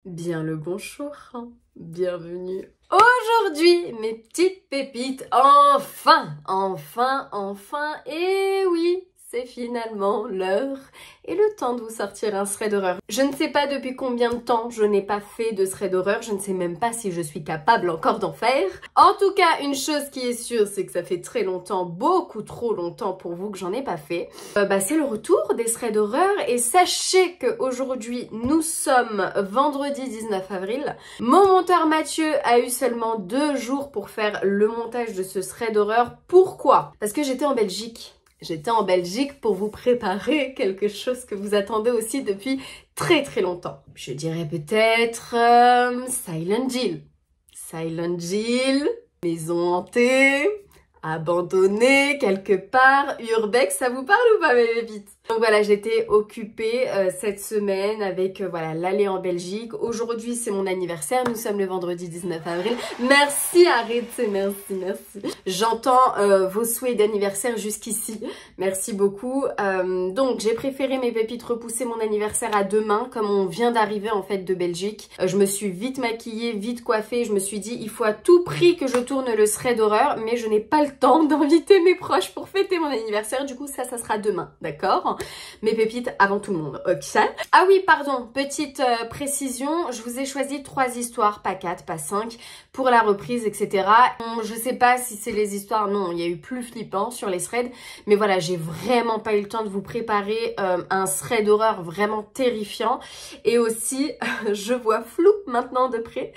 Bien le bonjour, bienvenue. Aujourd'hui, mes petites pépites, enfin, et oui, c'est finalement l'heure et le temps de vous sortir un thread d'horreur. Je ne sais pas depuis combien de temps je n'ai pas fait de thread d'horreur, je ne sais même pas si je suis capable encore d'en faire. En tout cas, une chose qui est sûre, c'est que ça fait très longtemps, beaucoup trop longtemps pour vous que j'en ai pas fait. C'est le retour des threads d'horreur et sachez qu'aujourd'hui, nous sommes vendredi 19 avril. Mon monteur Mathieu a eu seulement 2 jours pour faire le montage de ce thread d'horreur. Pourquoi? Parce que j'étais en Belgique. J'étais en Belgique pour vous préparer quelque chose que vous attendez aussi depuis très longtemps. Je dirais peut-être Silent Hill. Silent Hill, maison hantée, abandonnée quelque part, urbex, ça vous parle ou pas mes pépites? Donc voilà, j'étais occupée cette semaine avec l'aller en Belgique. Aujourd'hui, c'est mon anniversaire. Nous sommes le vendredi 19 avril. Merci, arrêtez, merci. J'entends vos souhaits d'anniversaire jusqu'ici. Merci beaucoup. Donc, j'ai préféré mes pépites repousser mon anniversaire à demain, comme on vient d'arriver en fait de Belgique. Je me suis vite maquillée, vite coiffée. Je me suis dit, il faut à tout prix que je tourne le thread d'horreur, mais je n'ai pas le temps d'inviter mes proches pour fêter mon anniversaire. Du coup, ça sera demain, d'accord? Mes pépites avant tout le monde, ok? Ah oui, pardon, petite précision, je vous ai choisi 3 histoires, pas 4, pas 5, pour la reprise, etc. Je sais pas si c'est les histoires, non, il y a eu plus flippant sur les threads, mais voilà, j'ai vraiment pas eu le temps de vous préparer un thread d'horreur vraiment terrifiant. Et aussi, je vois flou maintenant de près.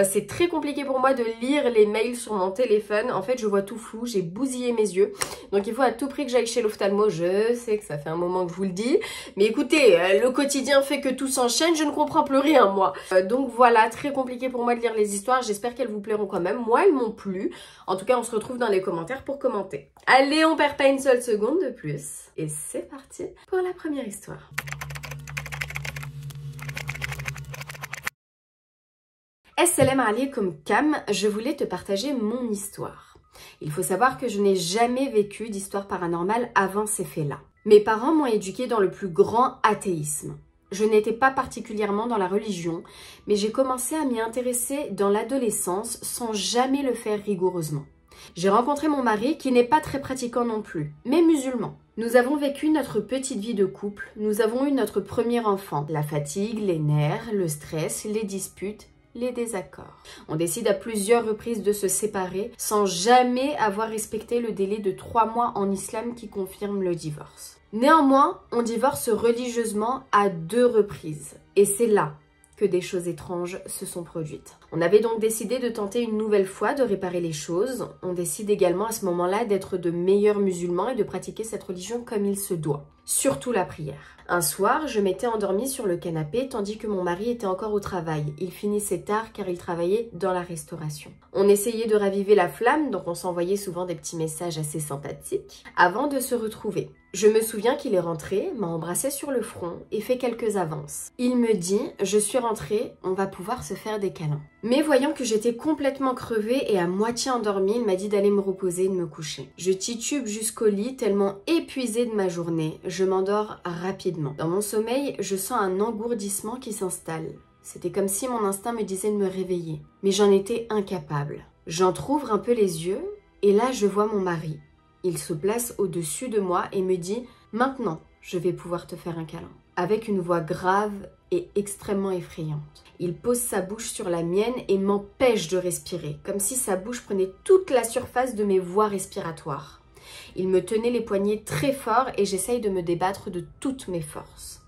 C'est très compliqué pour moi de lire les mails sur mon téléphone. En fait, je vois tout flou, j'ai bousillé mes yeux. Donc, il faut à tout prix que j'aille chez l'ophtalmo. Je sais que ça fait un moment que je vous le dis. Mais écoutez, le quotidien fait que tout s'enchaîne. Je ne comprends plus rien, moi. Donc, voilà, très compliqué pour moi de lire les histoires. J'espère qu'elles vous plairont quand même. Moi, elles m'ont plu. En tout cas, on se retrouve dans les commentaires pour commenter. Allez, on perd pas une seule seconde de plus. Et c'est parti pour la première histoire. Assalamu alaikum Cam, je voulais te partager mon histoire. Il faut savoir que je n'ai jamais vécu d'histoire paranormale avant ces faits-là. Mes parents m'ont éduquée dans le plus grand athéisme. Je n'étais pas particulièrement dans la religion, mais j'ai commencé à m'y intéresser dans l'adolescence sans jamais le faire rigoureusement. J'ai rencontré mon mari qui n'est pas très pratiquant non plus, mais musulman. Nous avons vécu notre petite vie de couple, nous avons eu notre premier enfant. La fatigue, les nerfs, le stress, les disputes, les désaccords. On décide à plusieurs reprises de se séparer sans jamais avoir respecté le délai de 3 mois en islam qui confirme le divorce. Néanmoins, on divorce religieusement à 2 reprises. Et c'est là que des choses étranges se sont produites. On avait donc décidé de tenter une nouvelle fois de réparer les choses. On décide également à ce moment-là d'être de meilleurs musulmans et de pratiquer cette religion comme il se doit. Surtout la prière. Un soir, je m'étais endormie sur le canapé tandis que mon mari était encore au travail. Il finissait tard car il travaillait dans la restauration. On essayait de raviver la flamme, donc on s'envoyait souvent des petits messages assez sympathiques, avant de se retrouver. Je me souviens qu'il est rentré, m'a embrassé sur le front et fait quelques avances. Il me dit « Je suis rentrée, on va pouvoir se faire des câlins ». Mais voyant que j'étais complètement crevée et à moitié endormie, il m'a dit d'aller me reposer et de me coucher. Je titube jusqu'au lit, tellement épuisée de ma journée. Je m'endors rapidement. Dans mon sommeil, je sens un engourdissement qui s'installe. C'était comme si mon instinct me disait de me réveiller. Mais j'en étais incapable. J'entrouvre un peu les yeux et là je vois mon mari. Il se place au-dessus de moi et me dit « Maintenant, je vais pouvoir te faire un câlin ». Avec une voix grave et extrêmement effrayante. Il pose sa bouche sur la mienne et m'empêche de respirer, comme si sa bouche prenait toute la surface de mes voies respiratoires. Il me tenait les poignets très fort et j'essaye de me débattre de toutes mes forces.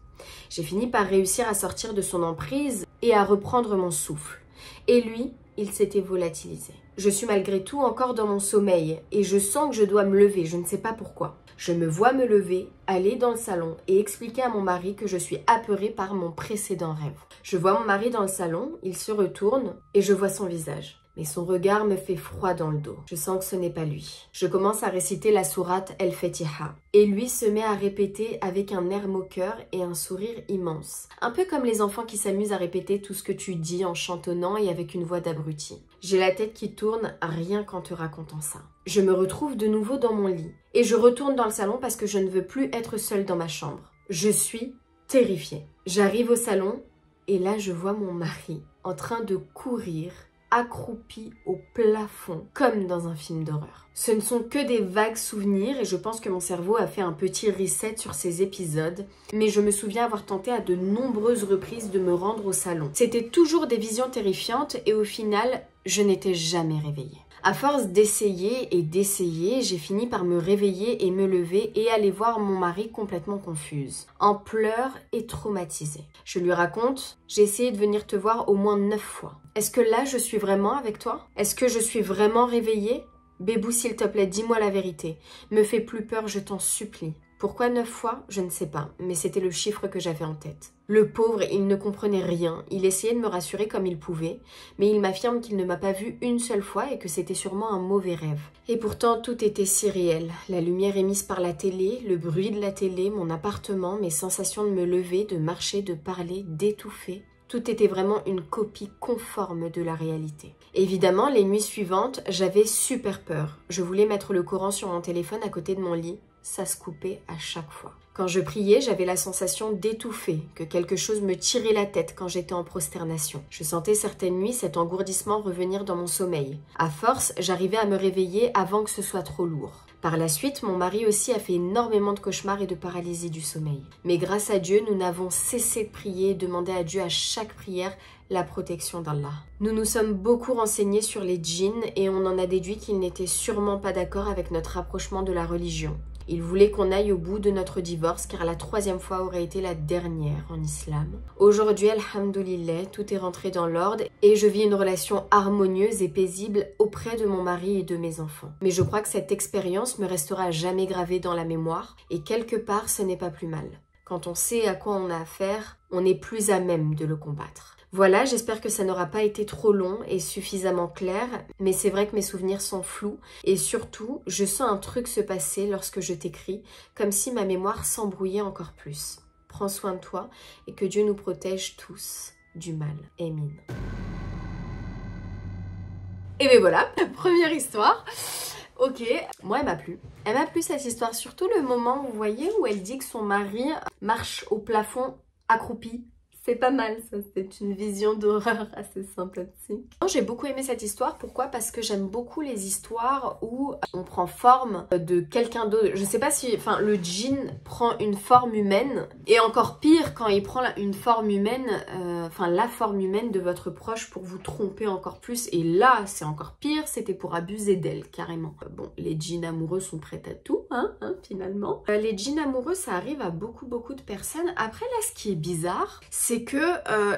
J'ai fini par réussir à sortir de son emprise et à reprendre mon souffle. Et lui, il s'était volatilisé. Je suis malgré tout encore dans mon sommeil et je sens que je dois me lever, je ne sais pas pourquoi. Je me vois me lever, aller dans le salon et expliquer à mon mari que je suis apeurée par mon précédent rêve. Je vois mon mari dans le salon, il se retourne et je vois son visage. Mais son regard me fait froid dans le dos. Je sens que ce n'est pas lui. Je commence à réciter la sourate El-Fatiha. Et lui se met à répéter avec un air moqueur et un sourire immense. Un peu comme les enfants qui s'amusent à répéter tout ce que tu dis en chantonnant et avec une voix d'abruti. J'ai la tête qui tourne rien qu'en te racontant ça. Je me retrouve de nouveau dans mon lit. Et je retourne dans le salon parce que je ne veux plus être seule dans ma chambre. Je suis terrifiée. J'arrive au salon Et là, je vois mon mari en train de courir, accroupi au plafond, comme dans un film d'horreur. Ce ne sont que des vagues souvenirs et je pense que mon cerveau a fait un petit reset sur ces épisodes, mais je me souviens avoir tenté à de nombreuses reprises de me rendre au salon. C'était toujours des visions terrifiantes et au final, je n'étais jamais réveillée. À force d'essayer et d'essayer, j'ai fini par me réveiller et me lever et aller voir mon mari complètement confuse, en pleurs et traumatisée. Je lui raconte, j'ai essayé de venir te voir au moins 9 fois. Est-ce que là, je suis vraiment avec toi? Est-ce que je suis vraiment réveillée? Bébou, s'il te plaît, dis-moi la vérité. Me fais plus peur, je t'en supplie. Pourquoi 9 fois? Je ne sais pas, mais c'était le chiffre que j'avais en tête. Le pauvre, il ne comprenait rien, il essayait de me rassurer comme il pouvait, mais il m'affirme qu'il ne m'a pas vue une seule fois et que c'était sûrement un mauvais rêve. Et pourtant, tout était si réel. La lumière émise par la télé, le bruit de la télé, mon appartement, mes sensations de me lever, de marcher, de parler, d'étouffer. Tout était vraiment une copie conforme de la réalité. Évidemment, les nuits suivantes, j'avais super peur. Je voulais mettre le Coran sur mon téléphone à côté de mon lit. Ça se coupait à chaque fois. Quand je priais, j'avais la sensation d'étouffer, que quelque chose me tirait la tête quand j'étais en prosternation. Je sentais certaines nuits cet engourdissement revenir dans mon sommeil. À force, j'arrivais à me réveiller avant que ce soit trop lourd. Par la suite, mon mari aussi a fait énormément de cauchemars et de paralysie du sommeil. Mais grâce à Dieu, nous n'avons cessé de prier et demander à Dieu à chaque prière la protection d'Allah. Nous nous sommes beaucoup renseignés sur les djinns et on en a déduit qu'ils n'étaient sûrement pas d'accord avec notre rapprochement de la religion. Il voulait qu'on aille au bout de notre divorce car la 3e fois aurait été la dernière en islam. Aujourd'hui, alhamdoulilah, tout est rentré dans l'ordre et je vis une relation harmonieuse et paisible auprès de mon mari et de mes enfants. Mais je crois que cette expérience me restera jamais gravée dans la mémoire et quelque part ce n'est pas plus mal. Quand on sait à quoi on a affaire, on est plus à même de le combattre. Voilà, j'espère que ça n'aura pas été trop long et suffisamment clair, mais c'est vrai que mes souvenirs sont flous et surtout, je sens un truc se passer lorsque je t'écris, comme si ma mémoire s'embrouillait encore plus. Prends soin de toi et que Dieu nous protège tous du mal. Amin. Et bien voilà, première histoire. Ok, moi elle m'a plu. Elle m'a plu cette histoire, surtout le moment, vous voyez, où elle dit que son mari marche au plafond accroupi. C'est pas mal ça, c'est une vision d'horreur assez sympathique. J'ai beaucoup aimé cette histoire, pourquoi? Parce que j'aime beaucoup les histoires où on prend forme de quelqu'un d'autre. Je sais pas si, enfin, le djinn prend une forme humaine, et encore pire quand il prend une forme humaine, la forme humaine de votre proche pour vous tromper encore plus, et là c'est encore pire, c'était pour abuser d'elle carrément. Bon, les djinns amoureux sont prêts à tout, finalement. Les djinns amoureux, ça arrive à beaucoup de personnes. Après là, ce qui est bizarre, c'est que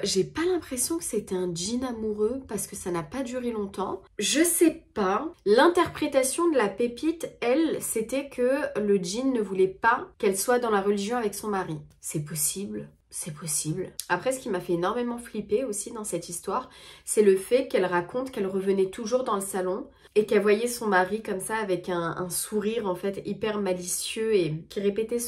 j'ai pas l'impression que c'était un djinn amoureux parce que ça n'a pas duré longtemps. Je sais pas. L'interprétation de la pépite, elle, c'était que le djinn ne voulait pas qu'elle soit dans la religion avec son mari. C'est possible. C'est possible. Après, ce qui m'a fait énormément flipper aussi dans cette histoire, c'est le fait qu'elle raconte qu'elle revenait toujours dans le salon et qu'elle voyait son mari comme ça avec un sourire en fait hyper malicieux et qui répétait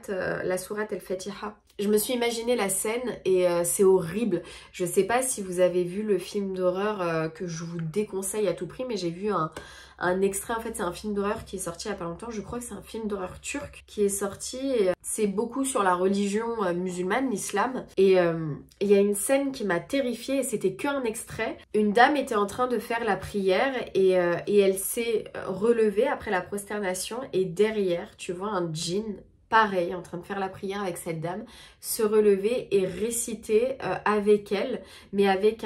la sourate El-Fatiha. Je me suis imaginé la scène et c'est horrible. Je sais pas si vous avez vu le film d'horreur que je vous déconseille à tout prix, mais j'ai vu un extrait. En fait, c'est un film d'horreur qui est sorti il y a pas longtemps. Je crois que c'est un film d'horreur turc qui est sorti. C'est beaucoup sur la religion musulmane, l'islam. Et il y a une scène qui m'a terrifiée et c'était qu'un extrait. Une dame était en train de faire la prière et elle s'est relevée après la prosternation et derrière, tu vois un djinn pareil, en train de faire la prière avec cette dame, se relever et réciter avec elle, mais avec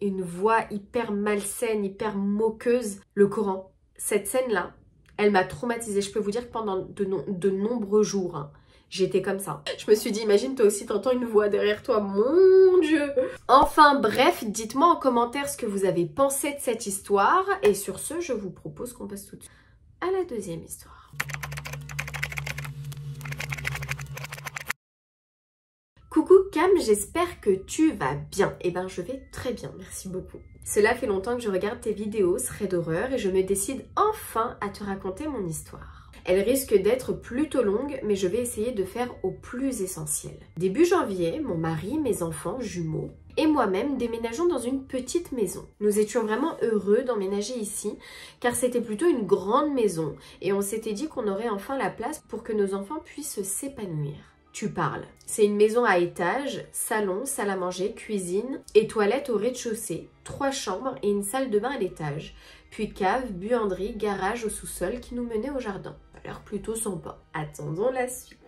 une voix hyper malsaine, hyper moqueuse, le Coran. Cette scène-là, elle m'a traumatisée. Je peux vous dire que pendant de nombreux jours, j'étais comme ça. Je me suis dit, imagine toi aussi t'entends une voix derrière toi, mon Dieu. Enfin bref, dites-moi en commentaire ce que vous avez pensé de cette histoire. Et sur ce, je vous propose qu'on passe tout de suite à la deuxième histoire. Coucou Cam, j'espère que tu vas bien. Eh ben je vais très bien, merci beaucoup. Cela fait longtemps que je regarde tes vidéos, ce serait d'horreur, et je me décide enfin à te raconter mon histoire. Elle risque d'être plutôt longue, mais je vais essayer de faire au plus essentiel. Début janvier, mon mari, mes enfants, jumeaux, et moi-même déménageons dans une petite maison. Nous étions vraiment heureux d'emménager ici, car c'était plutôt une grande maison, et on s'était dit qu'on aurait enfin la place pour que nos enfants puissent s'épanouir. tu parles. C'est une maison à étages, salon, salle à manger, cuisine et toilette au rez-de-chaussée, 3 chambres et une salle de bain à l'étage, puis cave, buanderie, garage au sous-sol qui nous menait au jardin. Ça a l'air plutôt sympa. Attendons la suite.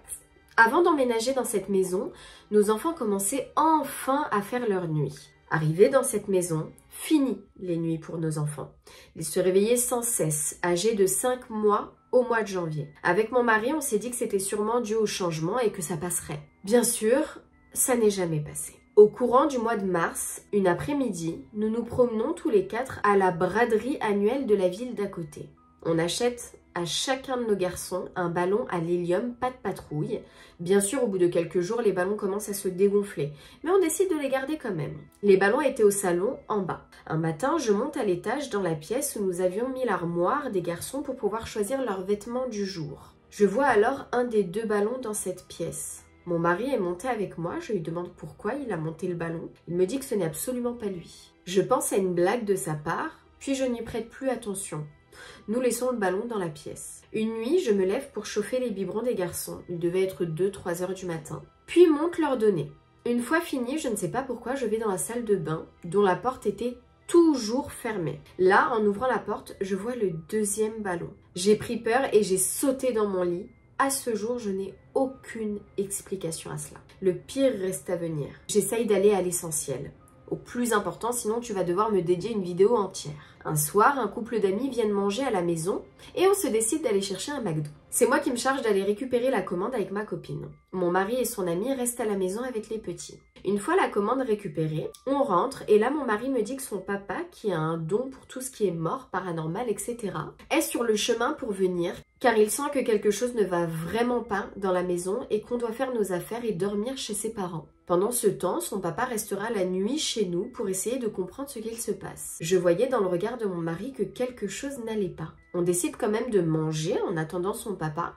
Avant d'emménager dans cette maison, nos enfants commençaient enfin à faire leur nuit. Arrivés dans cette maison, fini les nuits pour nos enfants. Ils se réveillaient sans cesse, âgés de 5 mois au mois de janvier. Avec mon mari, on s'est dit que c'était sûrement dû au changement et que ça passerait. Bien sûr, ça n'est jamais passé. Au courant du mois de mars, une après-midi, nous nous promenons tous les 4 à la braderie annuelle de la ville d'à côté. On achète à chacun de nos garçons un ballon à l'hélium, pas de patrouille. Bien sûr, au bout de quelques jours, les ballons commencent à se dégonfler, mais on décide de les garder quand même. Les ballons étaient au salon, en bas. Un matin, je monte à l'étage dans la pièce où nous avions mis l'armoire des garçons pour pouvoir choisir leurs vêtements du jour. Je vois alors un des 2 ballons dans cette pièce. Mon mari est monté avec moi, je lui demande pourquoi il a monté le ballon. Il me dit que ce n'est absolument pas lui. Je pense à une blague de sa part, puis je n'y prête plus attention. Nous laissons le ballon dans la pièce. Une nuit, je me lève pour chauffer les biberons des garçons. Il devait être 2-3 heures du matin. Puis monte leur donner. Une fois fini, je ne sais pas pourquoi, je vais dans la salle de bain, dont la porte était toujours fermée. Là, en ouvrant la porte, je vois le 2e ballon. J'ai pris peur et j'ai sauté dans mon lit. À ce jour, je n'ai aucune explication à cela. Le pire reste à venir. J'essaye d'aller à l'essentiel, au plus important, sinon tu vas devoir me dédier une vidéo entière. Un soir, un couple d'amis viennent manger à la maison et on se décide d'aller chercher un McDo. C'est moi qui me charge d'aller récupérer la commande avec ma copine. Mon mari et son ami restent à la maison avec les petits. Une fois la commande récupérée, on rentre et là mon mari me dit que son papa, qui a un don pour tout ce qui est mort, paranormal, etc., est sur le chemin pour venir car il sent que quelque chose ne va vraiment pas dans la maison et qu'on doit faire nos affaires et dormir chez ses parents. Pendant ce temps, son papa restera la nuit chez nous pour essayer de comprendre ce qu'il se passe. Je voyais dans le regard de mon mari que quelque chose n'allait pas. On décide quand même de manger en attendant son papa,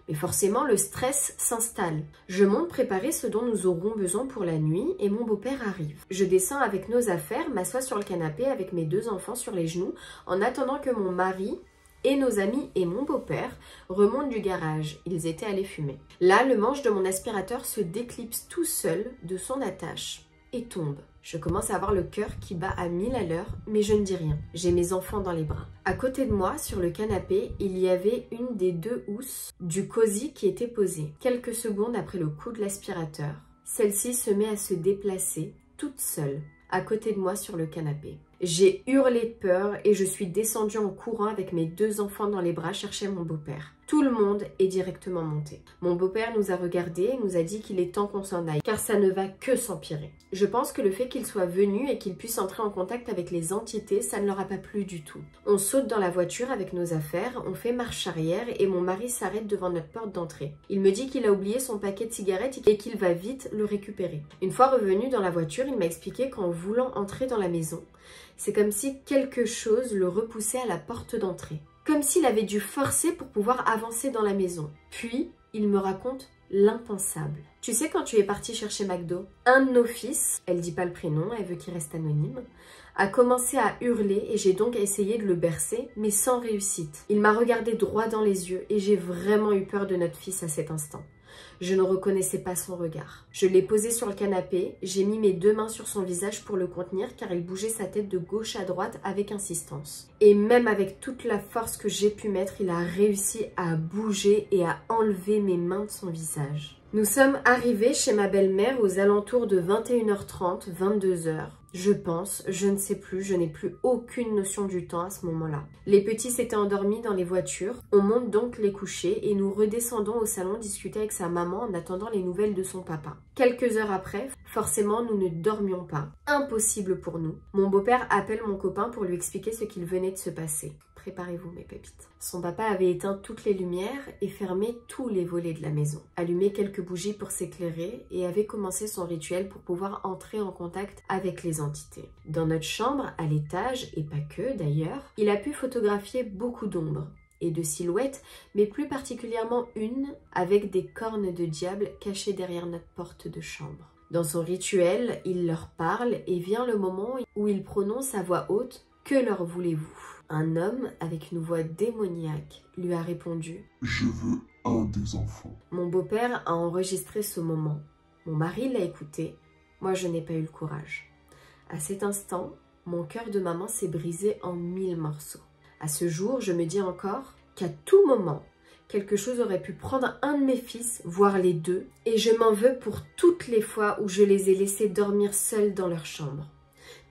mais forcément le stress s'installe. Je monte préparer ce dont nous aurons besoin pour la nuit et mon beau-père arrive. Je descends avec nos affaires, m'assois sur le canapé avec mes 2 enfants sur les genoux en attendant que mon mari et nos amis et mon beau-père remontent du garage. Ils étaient allés fumer. Là, le manche de mon aspirateur se déclipse tout seul de son attache et tombe. Je commence à avoir le cœur qui bat à 1000 à l'heure, mais je ne dis rien. J'ai mes enfants dans les bras. À côté de moi, sur le canapé, il y avait une des 2 housses du cosy qui était posée. Quelques secondes après le coup de l'aspirateur, celle-ci se met à se déplacer toute seule à côté de moi sur le canapé. J'ai hurlé de peur et je suis descendue en courant avec mes 2 enfants dans les bras chercher mon beau-père. Tout le monde est directement monté. Mon beau-père nous a regardés et nous a dit qu'il est temps qu'on s'en aille, car ça ne va que s'empirer. Je pense que le fait qu'il soit venu et qu'il puisse entrer en contact avec les entités, ça ne leur a pas plu du tout. On saute dans la voiture avec nos affaires, on fait marche arrière et mon mari s'arrête devant notre porte d'entrée. Il me dit qu'il a oublié son paquet de cigarettes et qu'il va vite le récupérer. Une fois revenu dans la voiture, il m'a expliqué qu'en voulant entrer dans la maison, c'est comme si quelque chose le repoussait à la porte d'entrée. Comme s'il avait dû forcer pour pouvoir avancer dans la maison. Puis, il me raconte l'impensable. Tu sais, quand tu es parti chercher McDo, un de nos fils, elle dit pas le prénom, elle veut qu'il reste anonyme, a commencé à hurler et j'ai donc essayé de le bercer, mais sans réussite. Il m'a regardé droit dans les yeux et j'ai vraiment eu peur de notre fils à cet instant. Je ne reconnaissais pas son regard. Je l'ai posé sur le canapé, j'ai mis mes 2 mains sur son visage pour le contenir car il bougeait sa tête de gauche à droite avec insistance. Et même avec toute la force que j'ai pu mettre, il a réussi à bouger et à enlever mes mains de son visage. Nous sommes arrivés chez ma belle-mère aux alentours de 21h30, 22h. Je pense, je ne sais plus, je n'ai plus aucune notion du temps à ce moment-là. Les petits s'étaient endormis dans les voitures, on monte donc les coucher et nous redescendons au salon discuter avec sa maman en attendant les nouvelles de son papa. Quelques heures après, forcément nous ne dormions pas. Impossible pour nous. Mon beau-père appelle mon copain pour lui expliquer ce qu'il venait de se passer. Préparez-vous mes pépites. Son papa avait éteint toutes les lumières et fermé tous les volets de la maison, allumé quelques bougies pour s'éclairer et avait commencé son rituel pour pouvoir entrer en contact avec les entités. Dans notre chambre, à l'étage, et pas que d'ailleurs, il a pu photographier beaucoup d'ombres et de silhouettes, mais plus particulièrement une avec des cornes de diable cachées derrière notre porte de chambre. Dans son rituel, il leur parle et vient le moment où il prononce à voix haute « Que leur voulez-vous » Un homme avec une voix démoniaque lui a répondu « Je veux un des enfants. » Mon beau-père a enregistré ce moment. Mon mari l'a écouté. Moi, je n'ai pas eu le courage. À cet instant, mon cœur de maman s'est brisé en 1000 morceaux. À ce jour, je me dis encore qu'à tout moment, quelque chose aurait pu prendre un de mes fils, voire les deux, et je m'en veux pour toutes les fois où je les ai laissés dormir seuls dans leur chambre.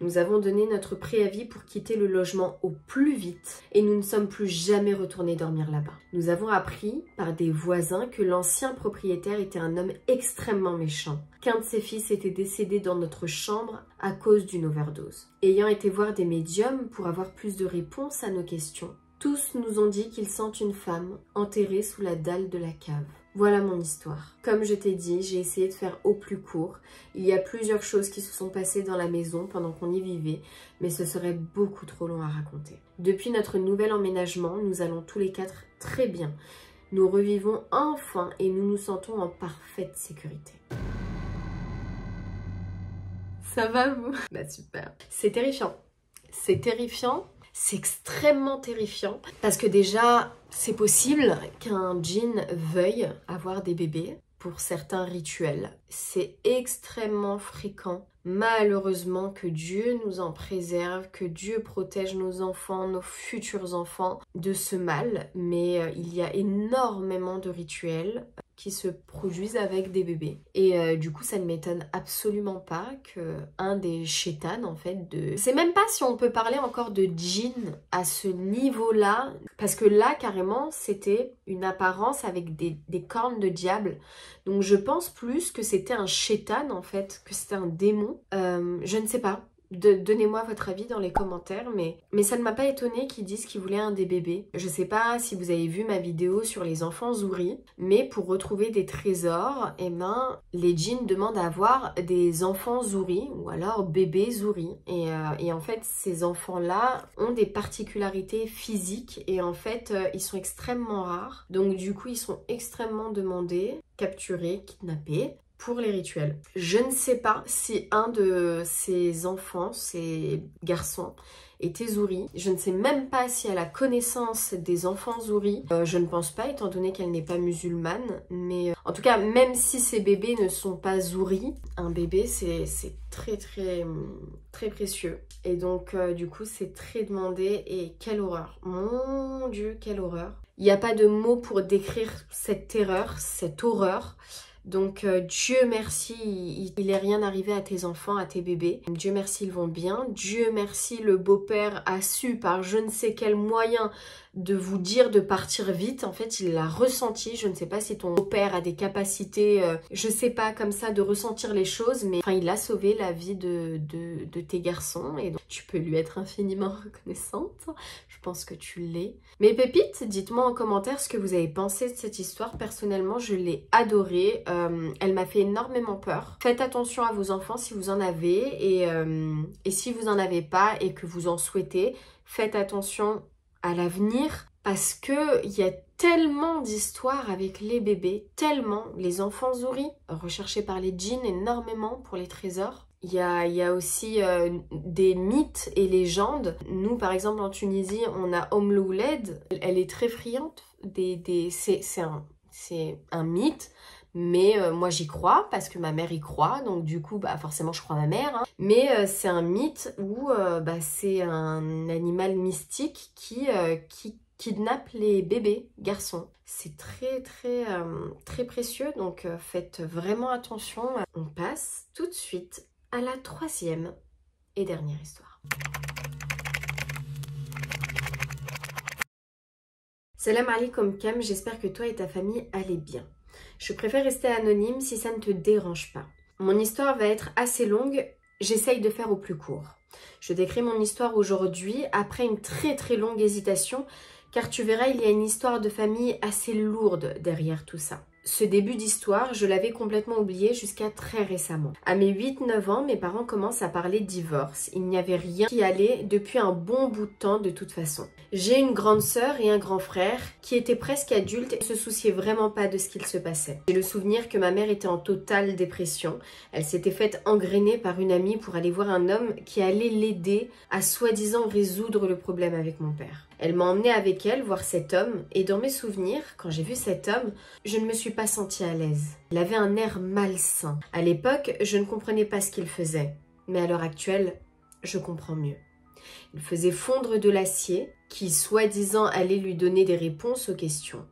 Nous avons donné notre préavis pour quitter le logement au plus vite et nous ne sommes plus jamais retournés dormir là-bas. Nous avons appris par des voisins que l'ancien propriétaire était un homme extrêmement méchant, qu'un de ses fils était décédé dans notre chambre à cause d'une overdose. Ayant été voir des médiums pour avoir plus de réponses à nos questions, tous nous ont dit qu'ils sentent une femme enterrée sous la dalle de la cave. Voilà mon histoire. Comme je t'ai dit, j'ai essayé de faire au plus court. Il y a plusieurs choses qui se sont passées dans la maison pendant qu'on y vivait, mais ce serait beaucoup trop long à raconter. Depuis notre nouvel emménagement, nous allons tous les quatre très bien. Nous revivons enfin et nous nous sentons en parfaite sécurité. Ça va vous? Bah super. C'est terrifiant. C'est terrifiant. C'est extrêmement terrifiant parce que déjà, c'est possible qu'un djinn veuille avoir des bébés pour certains rituels. C'est extrêmement fréquent. Malheureusement, que Dieu nous en préserve, que Dieu protège nos enfants, nos futurs enfants de ce mal. Mais il y a énormément de rituels qui se produisent avec des bébés. Et du coup, ça ne m'étonne absolument pas que un des chétanes, en fait, de... C'est même pas si on peut parler encore de djinn à ce niveau-là, parce que là, carrément, c'était une apparence avec des cornes de diable. Donc, je pense plus que c'était un chétan, en fait, que c'était un démon. Je ne sais pas. Donnez-moi votre avis dans les commentaires, mais ça ne m'a pas étonné qu'ils disent qu'ils voulaient un des bébés. Je sais pas si vous avez vu ma vidéo sur les enfants Zouri, mais pour retrouver des trésors, eh ben, les djinns demandent à avoir des enfants Zouri ou alors bébés Zouri. Et en fait, ces enfants-là ont des particularités physiques et en fait, ils sont extrêmement rares. Donc du coup, ils sont extrêmement demandés, capturés, kidnappés pour les rituels. Je ne sais pas si un de ces enfants, ces garçons, était Zouri. Je ne sais même pas si elle a connaissance des enfants Zouri. Je ne pense pas, étant donné qu'elle n'est pas musulmane. Mais en tout cas, même si ces bébés ne sont pas Zouri, un bébé, c'est très précieux. Et donc, du coup, c'est très demandé. Et quelle horreur. Mon Dieu, quelle horreur. Il n'y a pas de mots pour décrire cette terreur, cette horreur. Donc Dieu merci, il n'est rien arrivé à tes enfants, à tes bébés. Dieu merci, ils vont bien. Dieu merci, le beau-père a su par je ne sais quel moyen de vous dire de partir vite. En fait, il l'a ressenti. Je ne sais pas si ton beau-père a des capacités, je sais pas, comme ça, de ressentir les choses. Mais enfin, il a sauvé la vie de tes garçons. Et donc, tu peux lui être infiniment reconnaissante. Je pense que tu l'es. Mes pépites, dites-moi en commentaire ce que vous avez pensé de cette histoire. Personnellement, je l'ai adorée. Elle m'a fait énormément peur. Faites attention à vos enfants si vous en avez. Et si vous n'en avez pas et que vous en souhaitez, faites attention à l'avenir parce que il y a tellement d'histoires avec les bébés, tellement. Les enfants Zouri, recherchés par les djinns énormément pour les trésors. Il y a aussi des mythes et légendes. Nous, par exemple, en Tunisie, on a Omlouled. Elle est très friande. C'est un mythe. Mais moi j'y crois parce que ma mère y croit, donc du coup bah forcément je crois à ma mère. Hein. Mais c'est un mythe où bah, c'est un animal mystique qui kidnappe les bébés garçons. C'est très précieux, donc faites vraiment attention. On passe tout de suite à la troisième et dernière histoire. Salam alaikum Cam, j'espère que toi et ta famille allez bien. Je préfère rester anonyme si ça ne te dérange pas. Mon histoire va être assez longue, j'essaye de faire au plus court. Je décris mon histoire aujourd'hui après une très longue hésitation car tu verras il y a une histoire de famille assez lourde derrière tout ça. Ce début d'histoire, je l'avais complètement oublié jusqu'à très récemment. À mes 8-9 ans, mes parents commencent à parler de divorce. Il n'y avait rien qui allait depuis un bon bout de temps de toute façon. J'ai une grande sœur et un grand frère qui étaient presque adultes et ne se souciaient vraiment pas de ce qu'il se passait. J'ai le souvenir que ma mère était en totale dépression. Elle s'était faite engrainer par une amie pour aller voir un homme qui allait l'aider à soi-disant résoudre le problème avec mon père. Elle m'a emmenée avec elle voir cet homme et dans mes souvenirs, quand j'ai vu cet homme, je ne me suis pas sentie à l'aise. Il avait un air malsain. À l'époque, je ne comprenais pas ce qu'il faisait, mais à l'heure actuelle, je comprends mieux. Il faisait fondre de l'acier qui, soi-disant, allait lui donner des réponses aux questions.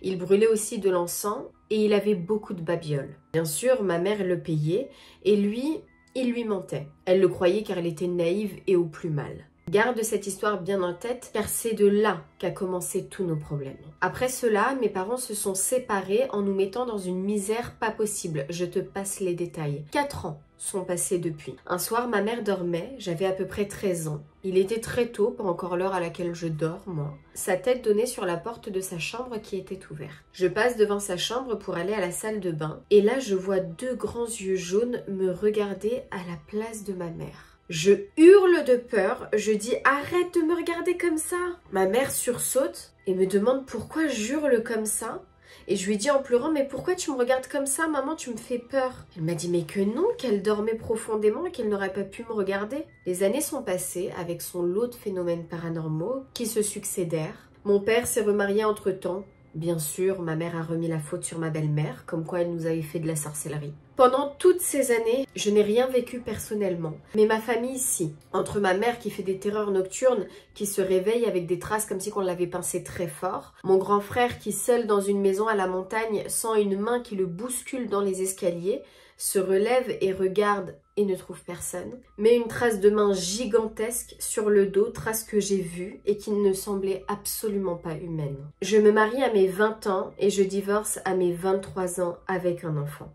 Il brûlait aussi de l'encens et il avait beaucoup de babioles. Bien sûr, ma mère le payait et lui, il lui mentait. Elle le croyait car elle était naïve et au plus mal. Garde cette histoire bien en tête car c'est de là qu'a commencé tous nos problèmes. Après cela, mes parents se sont séparés en nous mettant dans une misère pas possible. Je te passe les détails. 4 ans sont passés depuis. Un soir, ma mère dormait, j'avais à peu près 13 ans. Il était très tôt, pas encore l'heure à laquelle je dors, moi. Sa tête donnait sur la porte de sa chambre qui était ouverte. Je passe devant sa chambre pour aller à la salle de bain et là, je vois 2 grands yeux jaunes me regarder à la place de ma mère. Je hurle de peur, je dis « Arrête de me regarder comme ça !» Ma mère sursaute et me demande pourquoi j'hurle comme ça. Et je lui dis en pleurant « Mais pourquoi tu me regardes comme ça, maman, tu me fais peur ?» Elle m'a dit « Mais que non, qu'elle dormait profondément et qu'elle n'aurait pas pu me regarder. » Les années sont passées avec son lot de phénomènes paranormaux qui se succédèrent. Mon père s'est remarié entre-temps. Bien sûr, ma mère a remis la faute sur ma belle-mère, comme quoi elle nous avait fait de la sorcellerie. Pendant toutes ces années, je n'ai rien vécu personnellement. Mais ma famille, si. Entre ma mère qui fait des terreurs nocturnes, qui se réveille avec des traces comme si on l'avait pincé très fort. Mon grand frère qui, seul dans une maison à la montagne, sent une main qui le bouscule dans les escaliers, se relève et regarde et ne trouve personne. Mais une trace de main gigantesque sur le dos, trace que j'ai vue et qui ne semblait absolument pas humaine. Je me marie à mes 20 ans et je divorce à mes 23 ans avec un enfant.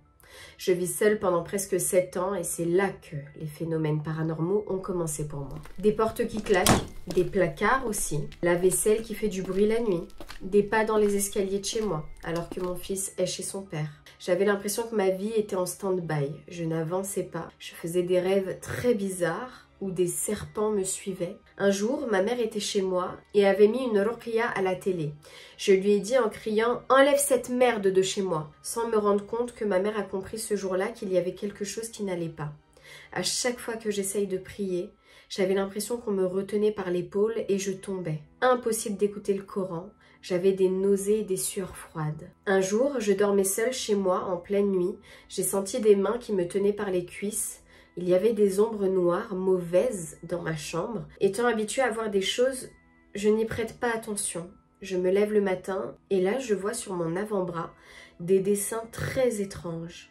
Je vis seule pendant presque 7 ans et c'est là que les phénomènes paranormaux ont commencé pour moi. Des portes qui claquent, des placards aussi, la vaisselle qui fait du bruit la nuit, des pas dans les escaliers de chez moi alors que mon fils est chez son père. J'avais l'impression que ma vie était en stand-by, je n'avançais pas, je faisais des rêves très bizarres où des serpents me suivaient. Un jour, ma mère était chez moi et avait mis une ruqya à la télé. Je lui ai dit en criant « Enlève cette merde de chez moi !» sans me rendre compte que ma mère a compris ce jour-là qu'il y avait quelque chose qui n'allait pas. À chaque fois que j'essaye de prier, j'avais l'impression qu'on me retenait par l'épaule et je tombais. Impossible d'écouter le Coran. J'avais des nausées et des sueurs froides. Un jour, je dormais seule chez moi en pleine nuit. J'ai senti des mains qui me tenaient par les cuisses. Il y avait des ombres noires, mauvaises, dans ma chambre. Étant habituée à voir des choses, je n'y prête pas attention. Je me lève le matin et là, je vois sur mon avant-bras des dessins très étranges.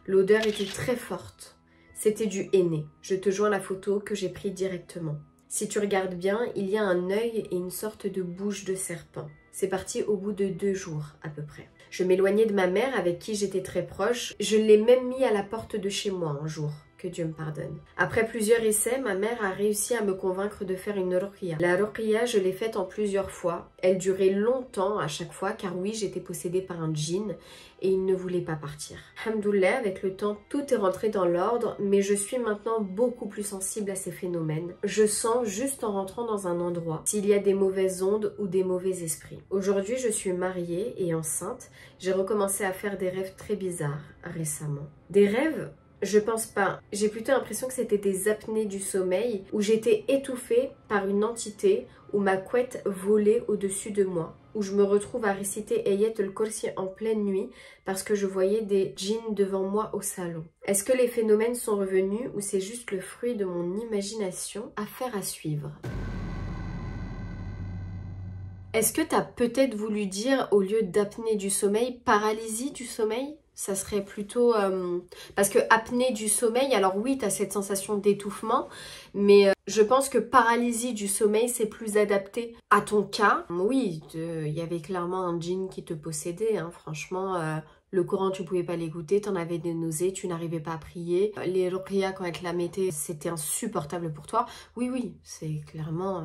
L'odeur était très forte. C'était du henné. Je te joins la photo que j'ai prise directement. Si tu regardes bien, il y a un œil et une sorte de bouche de serpent. C'est parti au bout de 2 jours à peu près. Je m'éloignais de ma mère avec qui j'étais très proche. Je l'ai même mis à la porte de chez moi un jour. Que Dieu me pardonne. Après plusieurs essais, ma mère a réussi à me convaincre de faire une ruqya. La ruqya, je l'ai faite en plusieurs fois. Elle durait longtemps à chaque fois, car oui, j'étais possédée par un djinn et il ne voulait pas partir. Alhamdoulilah, avec le temps, tout est rentré dans l'ordre, mais je suis maintenant beaucoup plus sensible à ces phénomènes. Je sens juste en rentrant dans un endroit s'il y a des mauvaises ondes ou des mauvais esprits. Aujourd'hui, je suis mariée et enceinte. J'ai recommencé à faire des rêves très bizarres récemment. Des rêves? Je pense pas. J'ai plutôt l'impression que c'était des apnées du sommeil où j'étais étouffée par une entité où ma couette volait au-dessus de moi, où je me retrouve à réciter Ayat al-Kursi en pleine nuit parce que je voyais des djinns devant moi au salon. Est-ce que les phénomènes sont revenus ou c'est juste le fruit de mon imagination? Affaire à suivre. Est-ce que tu as peut-être voulu dire, au lieu d'apnée du sommeil, paralysie du sommeil? Ça serait plutôt... Parce que apnée du sommeil, alors oui, tu as cette sensation d'étouffement, mais je pense que paralysie du sommeil, c'est plus adapté à ton cas. Oui, il y avait clairement un djinn qui te possédait, hein, franchement, Le Coran, tu pouvais pas l'écouter, t'en avais des nausées, tu n'arrivais pas à prier. Les ruqya, quand elle te la mettait, c'était insupportable pour toi. Oui, oui, c'est clairement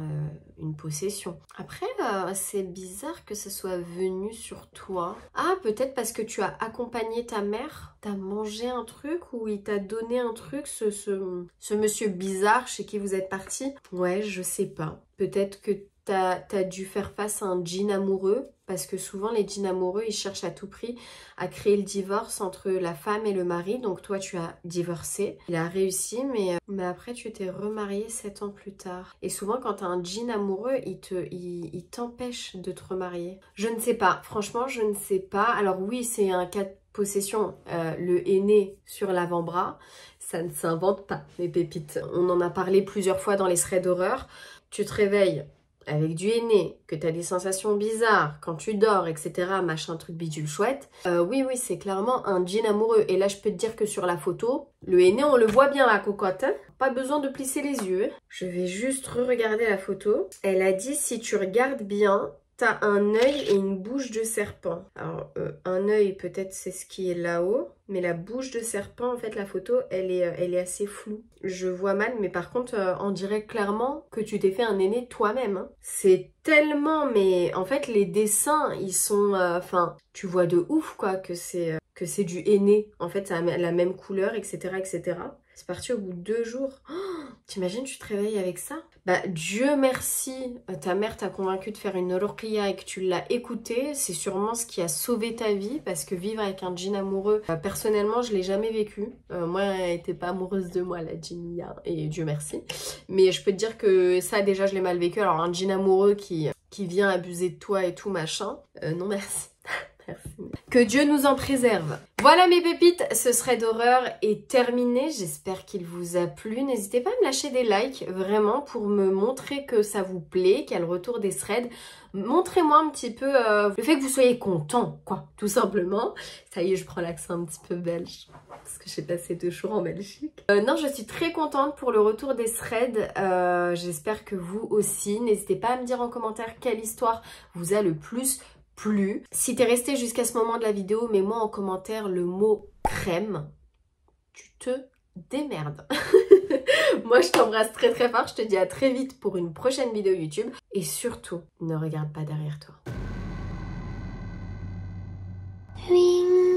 une possession. Après, c'est bizarre que ça soit venu sur toi. Ah, peut-être parce que tu as accompagné ta mère, t'as mangé un truc ou il t'a donné un truc, ce monsieur bizarre chez qui vous êtes parti. Ouais, je sais pas. Peut-être que t'as dû faire face à un djinn amoureux, parce que souvent les djinns amoureux, ils cherchent à tout prix à créer le divorce entre la femme et le mari. Donc toi, tu as divorcé. Il a réussi, mais après, tu t'es remariée 7 ans plus tard. Et souvent, quand t'as un djinn amoureux, il t'empêche de te remarier. Je ne sais pas. Franchement, je ne sais pas. Alors oui, c'est un cas de possession. Le henné sur l'avant-bras, ça ne s'invente pas, les pépites. On en a parlé plusieurs fois dans les threads d'horreur. Tu te réveilles avec du henné, que tu as des sensations bizarres quand tu dors, etc., machin, truc bidule chouette. Oui, c'est clairement un djinn amoureux. Et là, je peux te dire que sur la photo, le henné, on le voit bien, la cocotte. Hein, pas besoin de plisser les yeux. Je vais juste re-regarder la photo. Elle a dit, si tu regardes bien, t'as un œil et une bouche de serpent. Alors, un œil, peut-être c'est ce qui est là-haut. Mais la bouche de serpent, en fait, la photo, elle est assez floue. Je vois mal, mais par contre, on dirait clairement que tu t'es fait un henné toi-même. Hein. C'est tellement, mais en fait, les dessins, ils sont... Enfin, tu vois de ouf, quoi, que c'est du henné. En fait, ça a la même couleur, etc., etc. C'est parti au bout de 2 jours. Oh, t'imagines, tu te réveilles avec ça? Bah, Dieu merci, ta mère t'a convaincu de faire une ruqya et que tu l'as écouté. C'est sûrement ce qui a sauvé ta vie, parce que vivre avec un djinn amoureux, personnellement, je l'ai jamais vécu. Moi, elle n'était pas amoureuse de moi, la djinnia, et Dieu merci. Mais je peux te dire que ça, déjà, je l'ai mal vécu. Alors, un djinn amoureux qui vient abuser de toi et tout, machin, non merci. Merci. Que Dieu nous en préserve. Voilà mes pépites, ce thread d'horreur est terminé. J'espère qu'il vous a plu. N'hésitez pas à me lâcher des likes, vraiment, pour me montrer que ça vous plaît, qu'il y a le retour des threads. Montrez-moi un petit peu le fait que vous soyez content, quoi, tout simplement. Ça y est, je prends l'accent un petit peu belge, parce que j'ai passé 2 jours en Belgique. Non, je suis très contente pour le retour des threads. J'espère que vous aussi. N'hésitez pas à me dire en commentaire quelle histoire vous a le plus plu. Si t'es resté jusqu'à ce moment de la vidéo, mets-moi en commentaire le mot crème. Tu te démerdes. Moi, je t'embrasse très très fort. Je te dis à très vite pour une prochaine vidéo YouTube. Et surtout, ne regarde pas derrière toi. Oui.